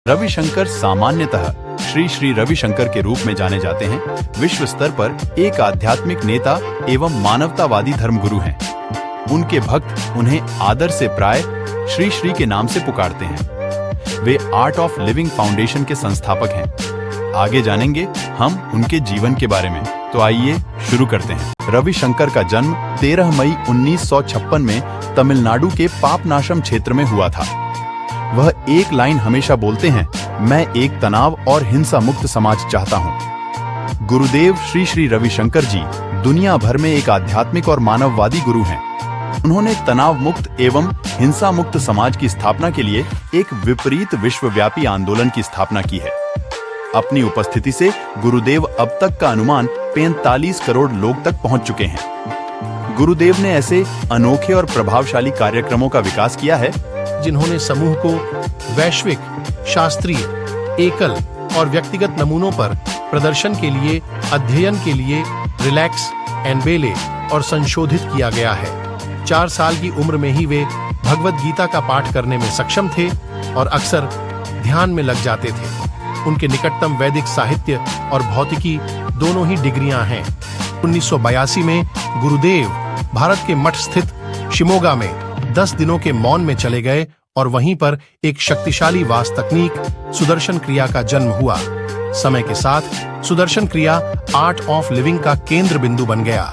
रविशंकर सामान्यतः श्री श्री रविशंकर के रूप में जाने जाते हैं। विश्व स्तर पर एक आध्यात्मिक नेता एवं मानवतावादी धर्मगुरु हैं। उनके भक्त उन्हें आदर से प्राय श्री श्री के नाम से पुकारते हैं। वे आर्ट ऑफ लिविंग फाउंडेशन के संस्थापक हैं। आगे जानेंगे हम उनके जीवन के बारे में, तो आइए शुरू करते हैं। रविशंकर का जन्म 13 मई 1956 में तमिलनाडु के पापनाशम क्षेत्र में हुआ था। वह एक लाइन हमेशा बोलते हैं, मैं एक तनाव और हिंसा मुक्त समाज चाहता हूँ। गुरुदेव श्री श्री रविशंकर जी दुनिया भर में एक आध्यात्मिक और मानववादी गुरु हैं। उन्होंने तनाव मुक्त एवं हिंसा मुक्त समाज की स्थापना के लिए एक विपरीत विश्वव्यापी आंदोलन की स्थापना की है। अपनी उपस्थिति से गुरुदेव अब तक का अनुमान 45 करोड़ लोग तक पहुंच चुके हैं। गुरुदेव ने ऐसे अनोखे और प्रभावशाली कार्यक्रमों का विकास किया है जिन्होंने समूह को वैश्विक, शास्त्रीय, एकल और व्यक्तिगत नमूनों पर प्रदर्शन के लिए, अध्ययन के लिए रिलैक्स, एनबेले और संशोधित किया गया है। 4 साल की उम्र में ही वे भगवद गीता का पाठ करने में सक्षम थे और अक्सर ध्यान में लग जाते थे। उनके निकटतम वैदिक साहित्य और भौतिकी दोनों ही डिग्रियां हैं। 1982 में गुरुदेव भारत के मठ स्थित शिमोगा में 10 दिनों के मौन में चले गए और वहीं पर एक शक्तिशाली वास तकनीक सुदर्शन क्रिया का जन्म हुआ। समय के साथ सुदर्शन क्रिया आर्ट ऑफ लिविंग का केंद्र बिंदु बन गया।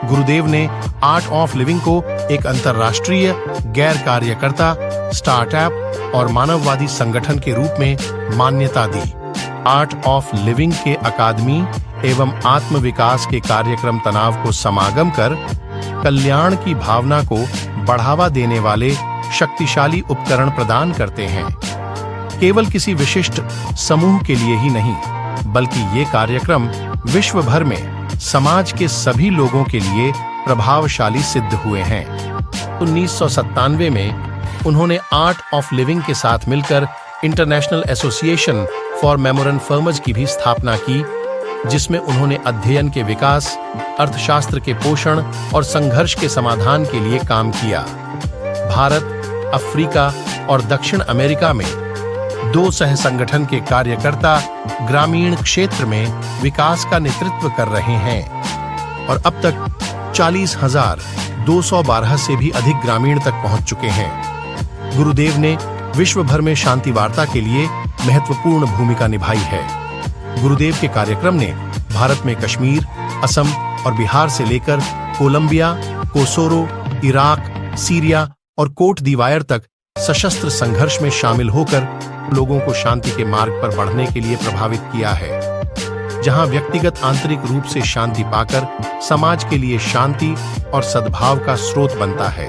गुरुदेव ने आर्ट ऑफ लिविंग को एक अंतर्राष्ट्रीय गैर कार्यकर्ता, स्टार्टअप और मानववादी संगठन के रूप में मान्यता दी। आर्ट ऑफ लिविंग के अकादमी एवं आत्म विकास के कार्यक्रम तनाव को समागम कर कल्याण की भावना को बढ़ावा देने वाले शक्तिशाली उपकरण प्रदान करते हैं। केवल किसी विशिष्ट समूह के लिए ही नहीं, बल्कि ये कार्यक्रम विश्व भर में समाज के सभी लोगों के लिए प्रभावशाली सिद्ध हुए हैं। 1997 में उन्होंने आर्ट ऑफ लिविंग के साथ मिलकर इंटरनेशनल एसोसिएशन फॉर मेमोरन फर्मर्स की भी स्थापना की, जिसमें उन्होंने अध्ययन के विकास, अर्थशास्त्र के पोषण और संघर्ष के समाधान के लिए काम किया। भारत, अफ्रीका और दक्षिण अमेरिका में 2 सह संगठन के कार्यकर्ता ग्रामीण क्षेत्र में विकास का नेतृत्व कर रहे हैं और अब तक 40,212 से भी अधिक ग्रामीण तक पहुंच चुके हैं। गुरुदेव ने विश्व भर में शांति वार्ता के लिए महत्वपूर्ण भूमिका निभाई है। गुरुदेव के कार्यक्रम ने भारत में कश्मीर, असम और बिहार से लेकर कोलंबिया, कोसोरो, इराक, सीरिया और कोट दीवायर तक सशस्त्र संघर्ष में शामिल होकर लोगों को शांति के मार्ग पर बढ़ने के लिए प्रभावित किया है। जहां व्यक्तिगत आंतरिक रूप से शांति पाकर समाज के लिए शांति और सद्भाव का स्रोत बनता है।